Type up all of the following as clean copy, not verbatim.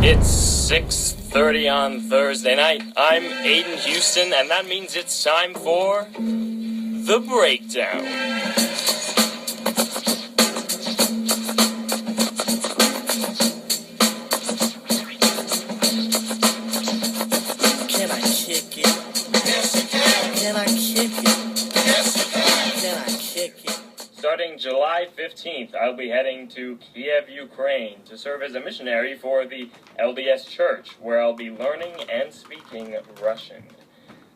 It's 6:30 on Thursday night. I'm Aidan Houston, and that means it's time for The Breakdown. Can I kick it? Yes, you can. Can I kick it? Yes, you can. Can I kick it? Starting July 15th, I'll be heading to Kiev, Ukraine to serve as a missionary for the LDS Church, where I'll be learning and speaking Russian.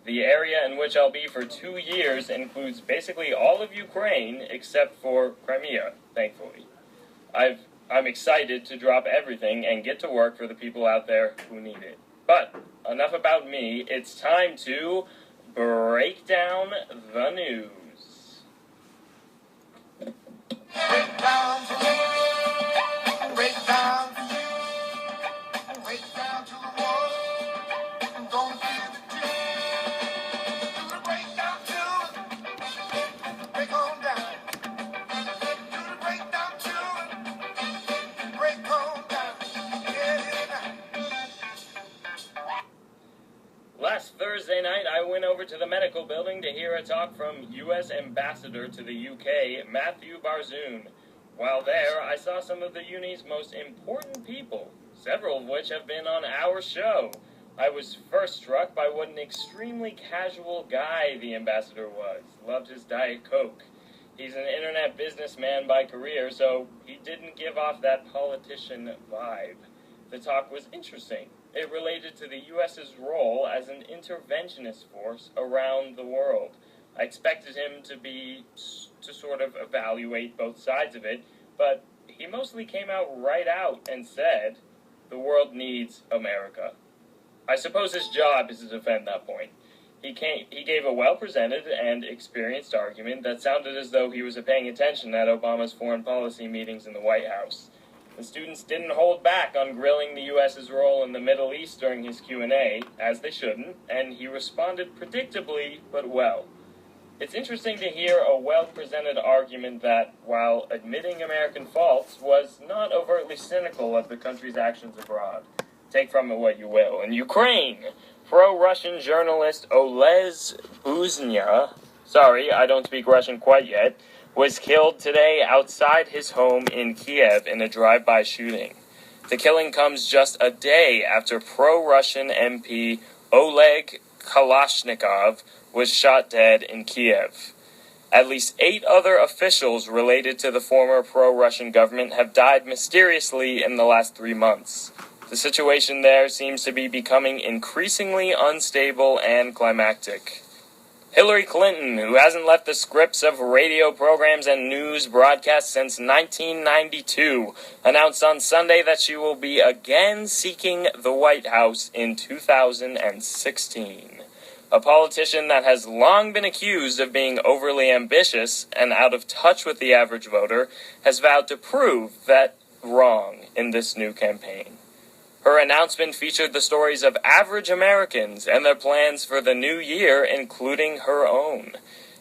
The area in which I'll be for 2 years includes basically all of Ukraine except for Crimea, thankfully. I'm excited to drop everything and get to work for the people out there who need it. But enough about me, it's time to break down the news. Break down for me, break down for you, break down to the wall, and don't feel the dream. Do the breakdown to it, break on down. Do the breakdown to it, break on down. Get it out. Last Thursday night, I went over to the medical building to hear a talk from U.S. Ambassador to the U.K., Matthew Barzoon. While there, I saw some of the uni's most important people, several of which have been on our show. I was first struck by what an extremely casual guy the ambassador was. Loved his Diet Coke. He's an internet businessman by career, so he didn't give off that politician vibe. The talk was interesting. It related to the U.S.'s role as an interventionist force around the world. I expected him to sort of evaluate both sides of it, but he mostly came out and said, the world needs America. I suppose his job is to defend that point. He gave a well-presented and experienced argument that sounded as though he was paying attention at Obama's foreign policy meetings in the White House. The students didn't hold back on grilling the U.S.'s role in the Middle East during his Q&A, as they shouldn't, and he responded predictably but well. It's interesting to hear a well-presented argument that, while admitting American faults, was not overtly cynical of the country's actions abroad. Take from it what you will. In Ukraine, pro-Russian journalist Oles Buznia, sorry, I don't speak Russian quite yet, was killed today outside his home in Kiev in a drive-by shooting. The killing comes just a day after pro-Russian MP Oleg Kalashnikov was shot dead in Kiev. At least 8 other officials related to the former pro-Russian government have died mysteriously in the last 3 months. The situation there seems to be becoming increasingly unstable and climactic. Hillary Clinton, who hasn't left the scripts of radio programs and news broadcasts since 1992, announced on Sunday that she will be again seeking the White House in 2016. A politician that has long been accused of being overly ambitious and out of touch with the average voter has vowed to prove that wrong in this new campaign. Her announcement featured the stories of average Americans and their plans for the new year, including her own.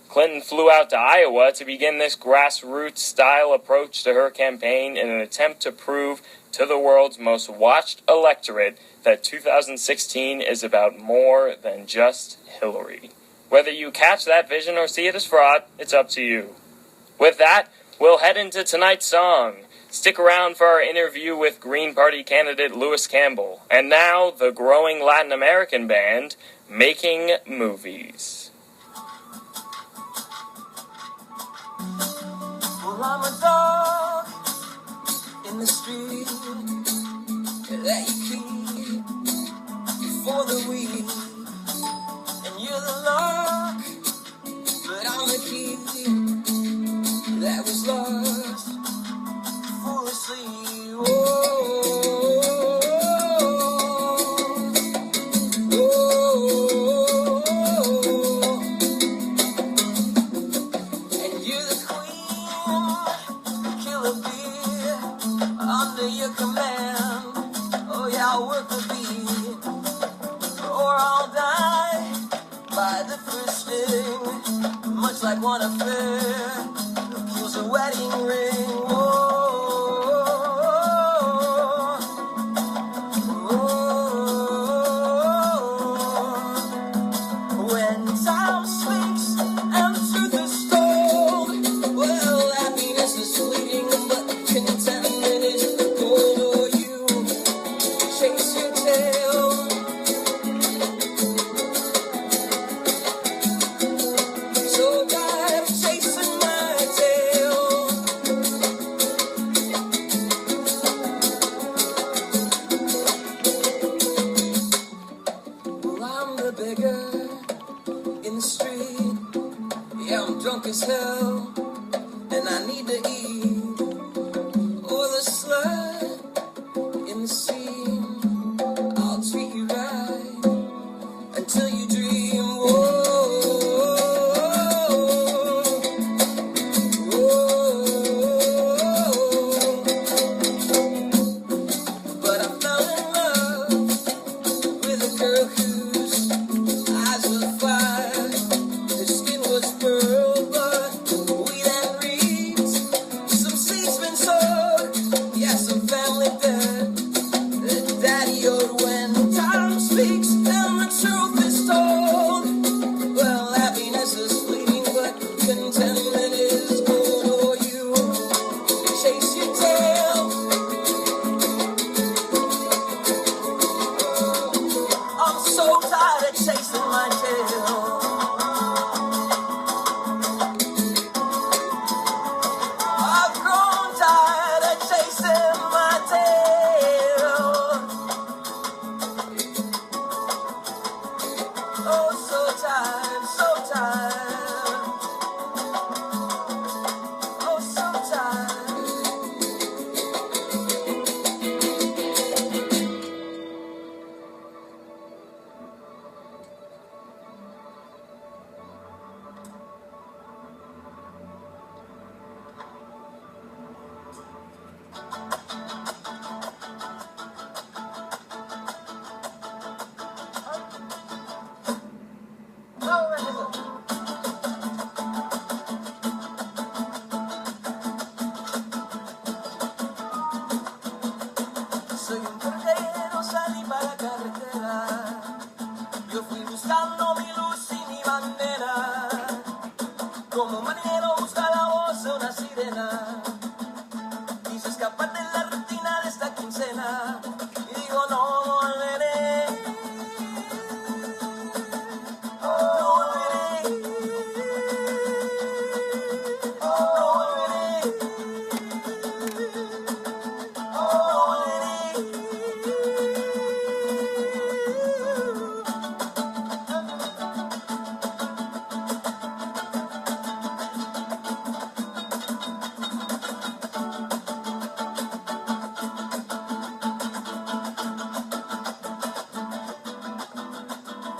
Clinton flew out to Iowa to begin this grassroots-style approach to her campaign in an attempt to prove to the world's most watched electorate that 2016 is about more than just Hillary. Whether you catch that vision or see it as fraud, it's up to you. With that, we'll head into tonight's song. Stick around for our interview with Green Party candidate Lewis Campbell. And now, the growing Latin American band, Making Movies. Well, I'm a dog in the street that you keep before the week. And you're the lock, but I'm the key that was lost. Like one affair, kills a wedding ring. Whoa. as hell, and I need to eat. Or the slut in the sea, I'll treat you right until you dream. Whoa, whoa. But I fell in love with a girl whose eyes were fire, her skin was pearl, but we then reaped some seeds been sowed, yeah, some family debt that daddy owed. When time speaks and the truth is told, well, happiness is fleeting, but contentment is gold. Or you chase your tail, I'm so tired of chasing my tail. I've grown tired of chasing my tail. Oh, so tired, so tired. Oh, so tired. Soy un cartero, salí para la carretera. Yo fui buscando mi luz y mi bandera. Como un marinero busca la voz de una sirena. Quise escapar de la rutina de esta quincena. Y digo, no volveré. No volveré. No volveré. No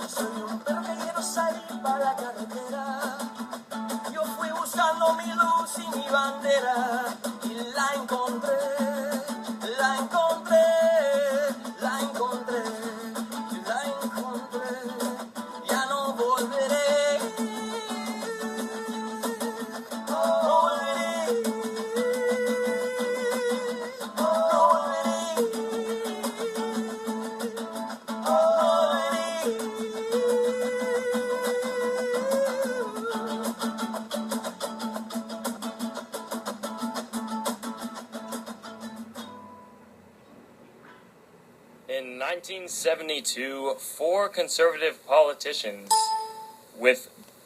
Soy un perro callejero, salí para la carretera. Yo fui buscando mi luz y mi bandera. Y la encontré, la encontré, la encontré, la encontré. Ya no volveré. No volveré. No volveré. No volveré. In 1972, 4 conservative politicians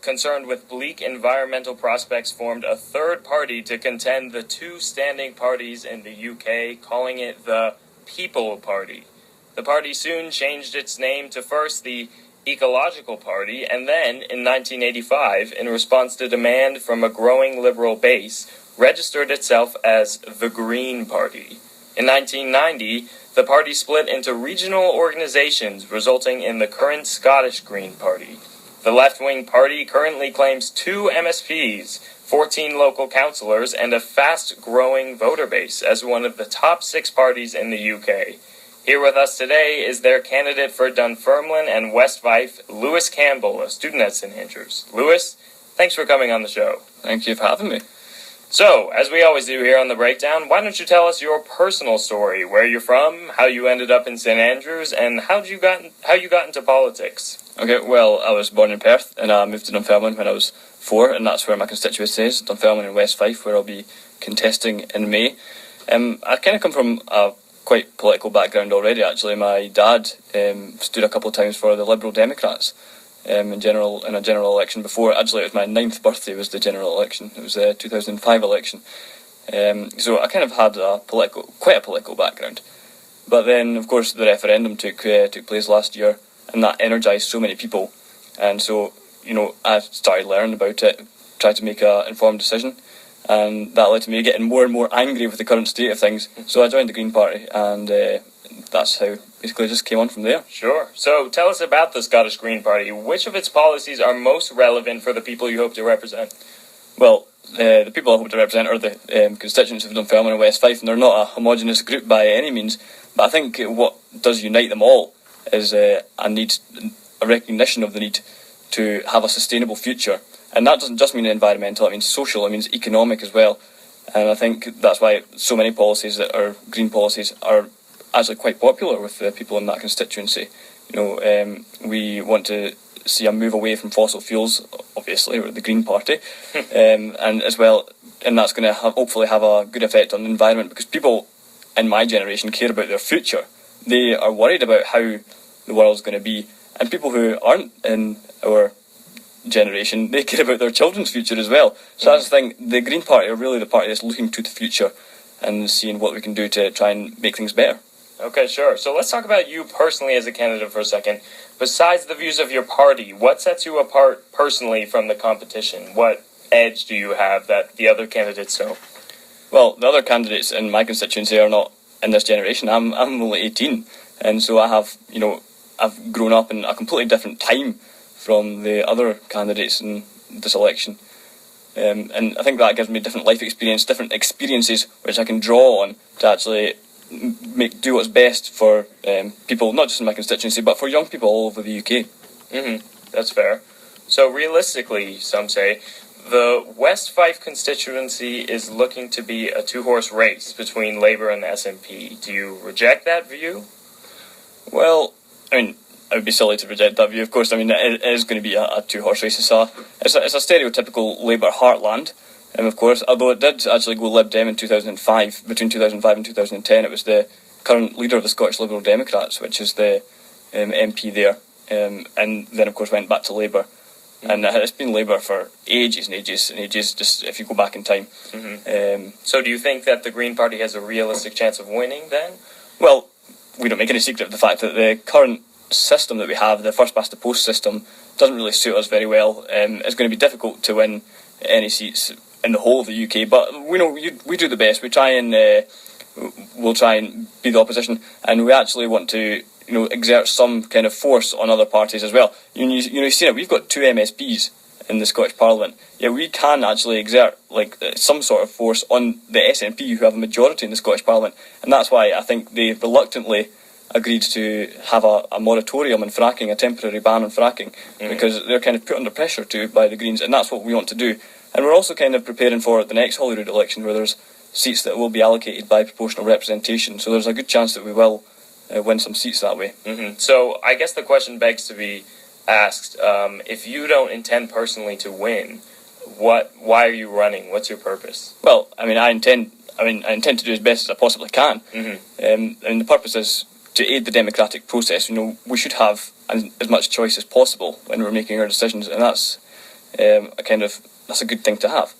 concerned with bleak environmental prospects formed a third party to contend the 2 standing parties in the UK, calling it the People Party. The party soon changed its name to first the Ecological Party, and then, in 1985, in response to demand from a growing liberal base, registered itself as the Green Party. In 1990, the party split into regional organizations, resulting in the current Scottish Green Party. The left-wing party currently claims 2 MSPs, 14 local councillors, and a fast-growing voter base as one of the top 6 parties in the UK. Here with us today is their candidate for Dunfermline and West Fife, Lewis Campbell, a student at St Andrews. Lewis, thanks for coming on the show. Thank you for having me. So, as we always do here on The Breakdown, why don't you tell us your personal story, where you're from, how you ended up in St Andrews, and how you got into politics? Okay, well, I was born in Perth, and I moved to Dunfermline when I was 4, and that's where my constituency is, Dunfermline and West Fife, where I'll be contesting in May. I kind of come from a quite political background already, actually. My dad stood a couple of times for the Liberal Democrats in a general election before. Actually, it was my 9th birthday was the general election. It was the 2005 election. So I kind of had quite a political background. But then, of course, the referendum took place last year, and that energised so many people. And so, I started learning about it, try to make an informed decision, and that led to me getting more and more angry with the current state of things. So I joined the Green Party, and that's how basically it just came on from there. Sure. So tell us about the Scottish Green Party. Which of its policies are most relevant for the people you hope to represent? Well, the people I hope to represent are the constituents of Dunfermline and West Fife, and they're not a homogenous group by any means. But I think what does unite them all is a recognition of the need to have a sustainable future. And that doesn't just mean environmental, it means social, it means economic as well. And I think that's why so many policies that are green policies are actually quite popular with the people in that constituency. We want to see a move away from fossil fuels, obviously, or the Green Party, and as well, and that's going to hopefully have a good effect on the environment, because people in my generation care about their future. They are worried about how the world's going to be, and people who aren't in our generation, they care about their children's future as well. So that's the thing, the Green Party are really the party that's looking to the future and seeing what we can do to try and make things better. Okay, sure. So let's talk about you personally as a candidate for a second. Besides the views of your party, what sets you apart personally from the competition? What edge do you have that the other candidates don't? Well, the other candidates in my constituency are not in this generation. I'm only 18, and so I've grown up in a completely different time from the other candidates in this election. And I think that gives me different life experience, different experiences which I can draw on to actually do what's best for people, not just in my constituency, but for young people all over the UK. That's fair. So realistically, some say, the West Fife constituency is looking to be a two-horse race between Labour and the SNP. Do you reject that view? Well, I mean, I would be silly to reject that view, of course. I mean, it is going to be a two-horse race. It's a stereotypical Labour heartland. Of course, although it did actually go Lib Dem in 2005, between 2005 and 2010, it was the current leader of the Scottish Liberal Democrats, which is the MP there, and then of course went back to Labour. And it's been Labour for ages and ages and ages, just if you go back in time. So do you think that the Green Party has a realistic chance of winning then? Well, we don't make any secret of the fact that the current system that we have, the first past the post system, doesn't really suit us very well. It's going to be difficult to win any seats in the whole of the UK, but we do the best. We'll try and be the opposition, and we actually want to exert some kind of force on other parties as well. You've seen it. We've got 2 MSPs in the Scottish Parliament. Yeah, we can actually exert some sort of force on the SNP, who have a majority in the Scottish Parliament, and that's why I think they reluctantly agreed to have a moratorium on fracking, a temporary ban on fracking, because they're kind of put under pressure by the Greens, and that's what we want to do. And we're also kind of preparing for the next Holyrood election, where there's seats that will be allocated by proportional representation, so there's a good chance that we will win some seats that way. So I guess the question begs to be asked, if you don't intend personally to win, why are you running? What's your purpose? Well, I intend to do as best as I possibly can. And the purpose is to aid the democratic process. We should have as much choice as possible when we're making our decisions, and that's a good thing to have.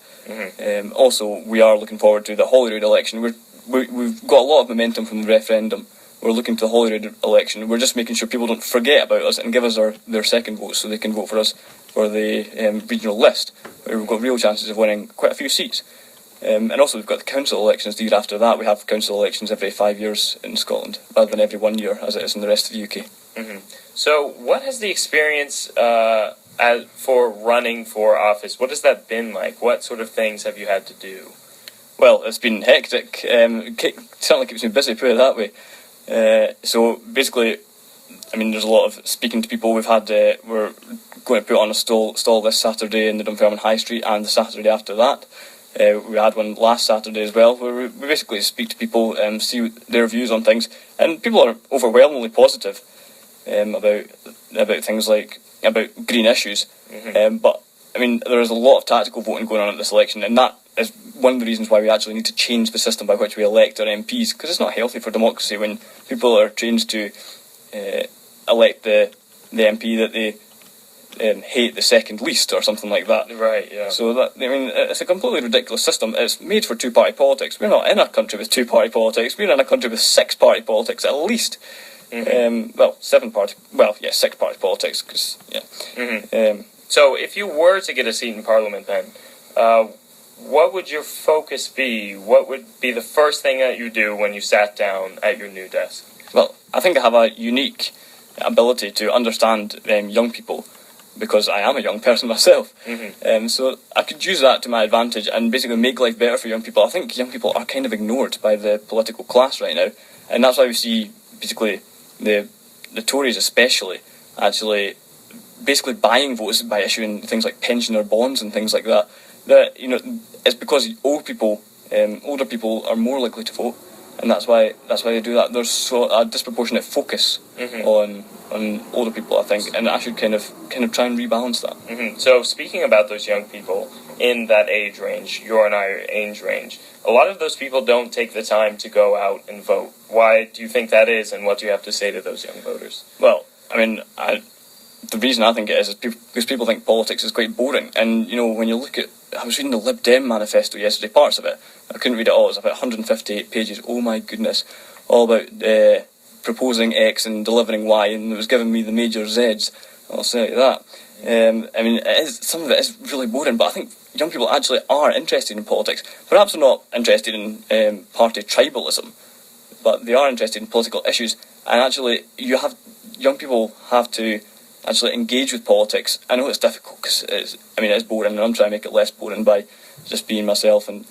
Also, we are looking forward to the Holyrood election. We've got a lot of momentum from the referendum. We're looking to the Holyrood election. We're just making sure people don't forget about us and give us their second vote, so they can vote for us for the regional list, where we've got real chances of winning quite a few seats. And also we've got the council elections the year after that. We have council elections every 5 years in Scotland, rather than every 1 year as it is in the rest of the UK. So what has the experience for running for office, what has that been like? What sort of things have you had to do? Well, it's been hectic. It certainly keeps me busy, put it that way. So basically, there's a lot of speaking to people. We're going to put on a stall this Saturday in the Dunfermline High Street, and the Saturday after that. We had one last Saturday as well, where we basically speak to people and see their views on things, and people are overwhelmingly positive about things about green issues. But there is a lot of tactical voting going on at this election, and that is one of the reasons why we actually need to change the system by which we elect our MPs, because it's not healthy for democracy when people are trained to elect the MP that they hate the second least, or something like that. Right, yeah. So it's a completely ridiculous system. It's made for two-party politics. We're not in a country with two-party politics. We're in a country with six-party politics, at least. Six-party politics, because, So if you were to get a seat in Parliament then, what would your focus be? What would be the first thing that you do when you sat down at your new desk? Well, I think I have a unique ability to understand young people, because I am a young person myself. So I could use that to my advantage and basically make life better for young people. I think young people are kind of ignored by the political class right now, and that's why we see basically the Tories especially actually basically buying votes by issuing things like pensioner bonds and things like that. That, you know, it's because older people are more likely to vote, and that's why they do that. There's a disproportionate focus on older people, I think, and I should kind of try and rebalance that. So speaking about those young people in that age range, your and I age range, a lot of those people don't take the time to go out and vote. Why do you think that is, and what do you have to say to those young voters? Well, I mean, the reason I think it is because people think politics is quite boring. And, you know, when you look at... I was reading the Lib Dem manifesto yesterday, parts of it. I couldn't read it all. It was about 158 pages. Oh, my goodness. All about proposing X and delivering Y, and it was giving me the major Zs. I'll say that. I mean, some of it is really boring, but I think young people actually are interested in politics. Perhaps they're not interested in party tribalism, but they are interested in political issues. And actually, young people have to actually engage with politics. I know it's difficult because it's boring, and I'm trying to make it less boring by just being myself and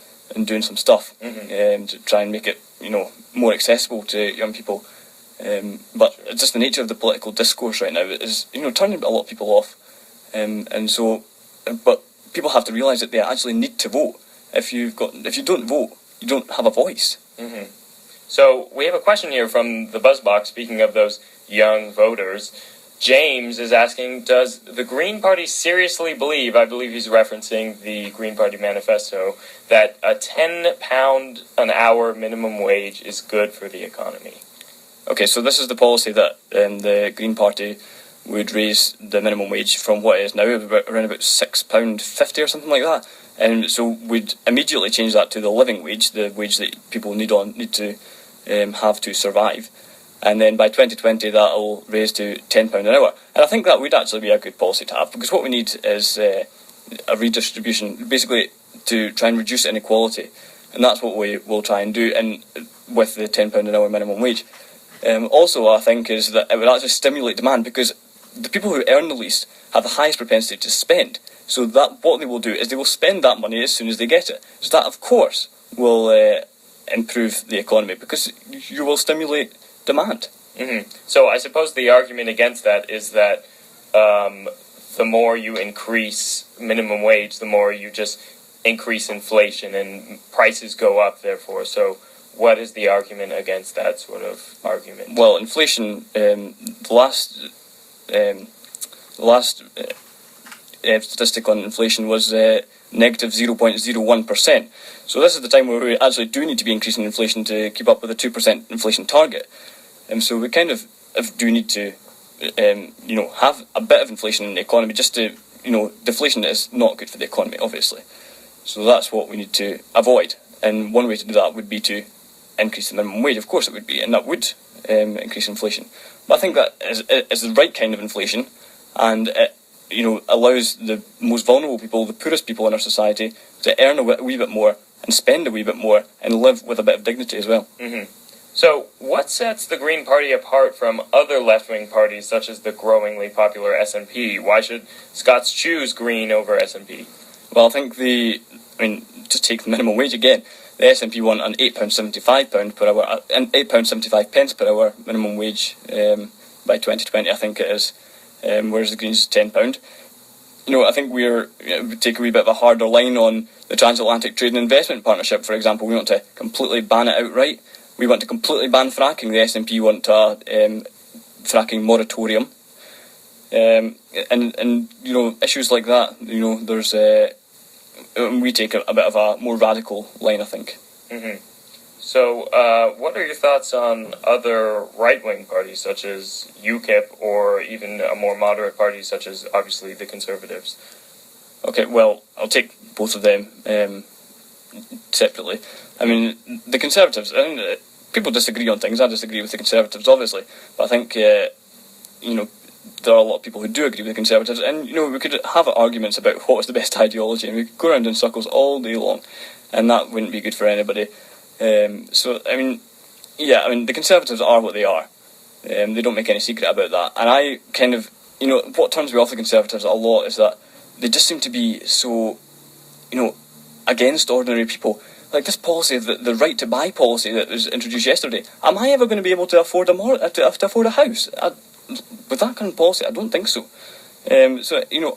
doing some stuff to try and make it, you know, more accessible to young people. But it's just the nature of the political discourse right now is, you know, turning a lot of people off. But people have to realise that they actually need to vote. If you don't vote, you don't have a voice. So we have a question here from the Buzzbox. Speaking of those young voters, James is asking, does the Green Party seriously believe, I believe he's referencing the Green Party manifesto, that a £10 an hour minimum wage is good for the economy? Okay, so this is the policy that the Green Party would raise the minimum wage from what it is now, around about £6.50 or something like that. And so we'd immediately change that to the living wage, the wage that people need to have to survive. And then by 2020 that'll raise to £10 an hour. And I think that would actually be a good policy to have, because what we need is a redistribution, basically to try and reduce inequality. And that's what we will try and do with the £10 an hour minimum wage. Also, I think, is that it would actually stimulate demand, because the people who earn the least have the highest propensity to spend. So that what they will do is they will spend that money as soon as they get it. So that, of course, will improve the economy, because you will stimulate demand. So I suppose the argument against that is that the more you increase minimum wage, the more you just increase inflation and prices go up, therefore. So what is the argument against that sort of argument? Well, inflation, the last statistic on inflation was negative 0.01%. So this is the time where we actually do need to be increasing inflation to keep up with the 2% inflation target. So we kind of do need to, have a bit of inflation in the economy, just to, deflation is not good for the economy, obviously. So that's what we need to avoid. And one way to do that would be to increase the minimum wage. Of course it would be, and that would increase inflation. But I think that is the right kind of inflation, and it, allows the most vulnerable people, the poorest people in our society, to earn a wee bit more and spend a wee bit more and live with a bit of dignity as well. So, what sets the Green Party apart from other left-wing parties, such as the growingly popular SNP? Why should Scots choose Green over SNP? Well, I think just take the minimum wage again. The SNP want an £8.75 per hour, and £8.75 per hour minimum wage by 2020, I think it is. Whereas the Greens £10. I think we take a wee bit of a harder line on the Transatlantic Trade and Investment Partnership, for example. We want to completely ban it outright. We want to completely ban fracking. The SNP want a fracking moratorium. And issues like that, there's we take a bit of a more radical line, I think. So, what are your thoughts on other right-wing parties, such as UKIP, or even a more moderate party, such as, obviously, the Conservatives? Okay, well, I'll take both of them separately. The Conservatives, people disagree on things. I disagree with the Conservatives, obviously. But I think, there are a lot of people who do agree with the Conservatives, and we could have arguments about what was the best ideology, and we could go around in circles all day long, and that wouldn't be good for anybody. The Conservatives are what they are. They don't make any secret about that, and I kind of, what turns me off the Conservatives a lot is that they just seem to be so, against ordinary people. Like this policy, the right to buy policy that was introduced yesterday. Am I ever going to be able to afford a house? With that kind of policy, I don't think so.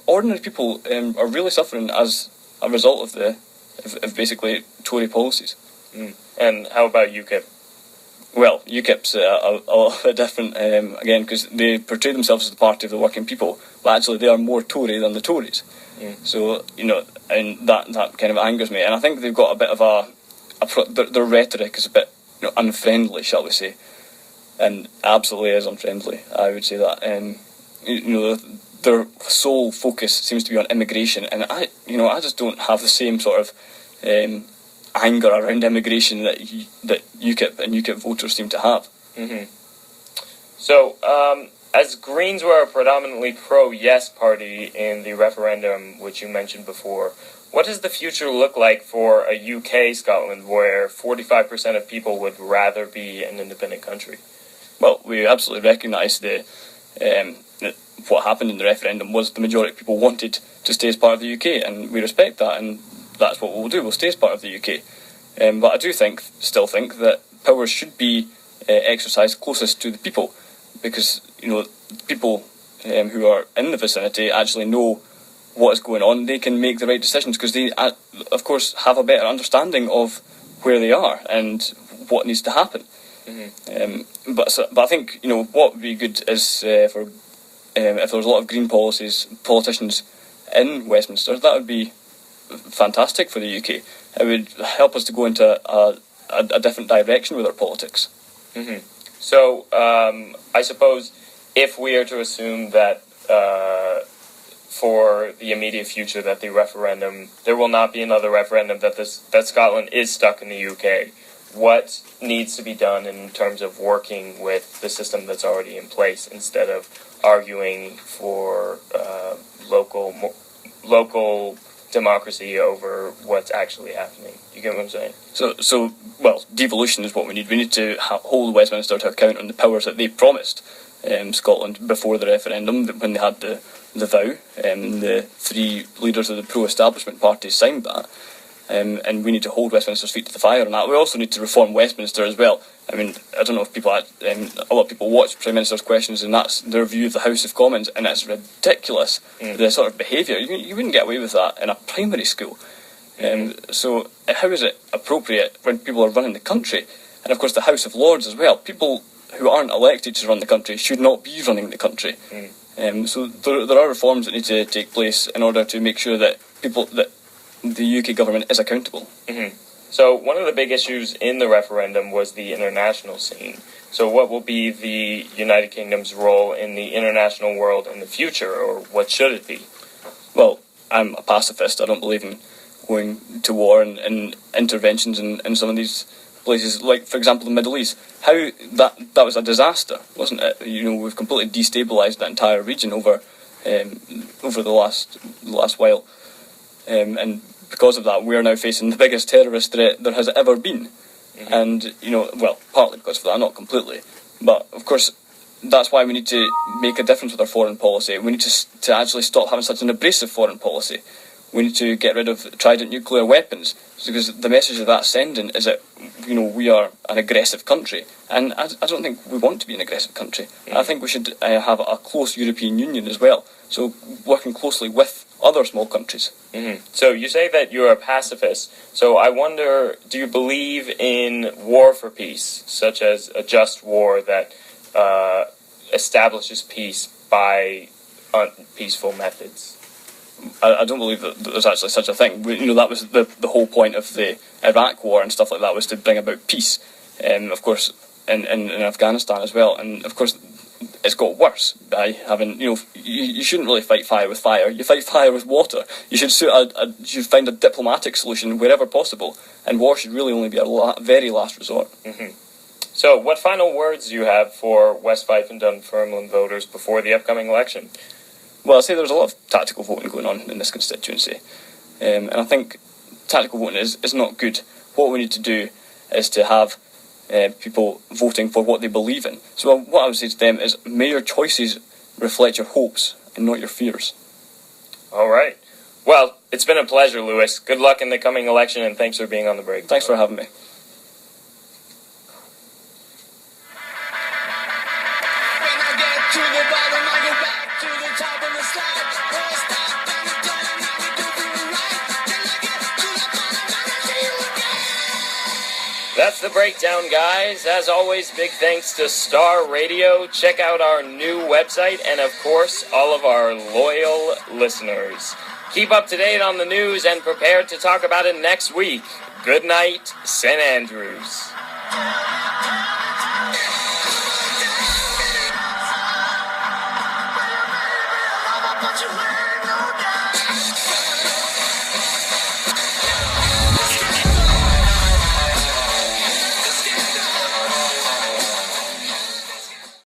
Ordinary people are really suffering as a result of basically Tory policies. And how about UKIP? Well, UKIP's a little bit different, again, because they portray themselves as the party of the working people, but actually they are more Tory than the Tories. So, and that kind of angers me. And I think they've got a bit of their rhetoric is a bit unfriendly, shall we say. And absolutely is unfriendly, I would say that. Their sole focus seems to be on immigration, and I just don't have the same sort of anger around immigration that UKIP and UKIP voters seem to have. So, as Greens were a predominantly pro-yes party in the referendum, which you mentioned before, what does the future look like for a UK Scotland where 45% of people would rather be an independent country? Well, we absolutely recognise what happened in the referendum was the majority of people wanted to stay as part of the UK, and we respect that, and that's what we'll do. We'll stay as part of the UK. But I do still think that powers should be exercised closest to the people, because people who are in the vicinity actually know what is going on. They can make the right decisions because they, of course, have a better understanding of where they are and what needs to happen. But I think what would be good is for if there was a lot of green politicians in Westminster, that would be fantastic for the UK. It would help us to go into a different direction with our politics. So I suppose if we are to assume that for the immediate future that there will not be another referendum, that Scotland is stuck in the UK, what needs to be done in terms of working with the system that's already in place instead of arguing for local democracy over what's actually happening? You get what I'm saying? So devolution is what we need. We need to hold Westminster to account on the powers that they promised Scotland before the referendum, when they had the vow. The three leaders of the pro-establishment parties signed that. And we need to hold Westminster's feet to the fire on that. We also need to reform Westminster as well. I mean, I don't know if a lot of people watch Prime Minister's questions, and that's their view of the House of Commons, and it's ridiculous, the sort of behaviour. You wouldn't get away with that in a primary school. So how is it appropriate when people are running the country? And of course the House of Lords as well. People who aren't elected to run the country should not be running the country. So there are reforms that need to take place in order to make sure that the UK government is accountable. So one of the big issues in the referendum was the international scene. So what will be the United Kingdom's role in the international world in the future, or what should it be? Well, I'm a pacifist. I don't believe in going to war and interventions in some of these places, like, for example, the Middle East. How that was a disaster, wasn't it? We've completely destabilised that entire region over the last while. And because of that, we are now facing the biggest terrorist threat there has ever been. And, partly because of that, not completely. But, of course, that's why we need to make a difference with our foreign policy. We need to actually stop having such an abrasive foreign policy. We need to get rid of trident nuclear weapons, because the message that that's sending is that, we are an aggressive country. And I don't think we want to be an aggressive country. I think we should have a close European Union as well. So working closely with other small countries. So you say that you're a pacifist. So I wonder, do you believe in war for peace, such as a just war that establishes peace by peaceful methods? I don't believe that there's actually such a thing. That was the whole point of the Iraq war and stuff like that, was to bring about peace. Of course, in Afghanistan as well. And of course, it's got worse by having, you shouldn't really fight fire with fire. You fight fire with water. You should find a diplomatic solution wherever possible. And war should really only be a very last resort. So, what final words do you have for West Fife and Dunfermline voters before the upcoming election? Well, I'd say there's a lot of tactical voting going on in this constituency. And I think tactical voting is not good. What we need to do is to have people voting for what they believe in. So what I would say to them is, may your choices reflect your hopes and not your fears. All right. Well, it's been a pleasure, Lewis. Good luck in the coming election, and thanks for being on the break. Thanks for having me. When I get to the bottom, I go back to the top of the slide. Won't stop, and it's done, now we do feel right. Then I get to the bottom, and I see you again. That's the breakdown, guys. As always, big thanks to Star Radio. Check out our new website, and of course, all of our loyal listeners. Keep up to date on the news and prepared to talk about it next week. Good night, St. Andrews. But you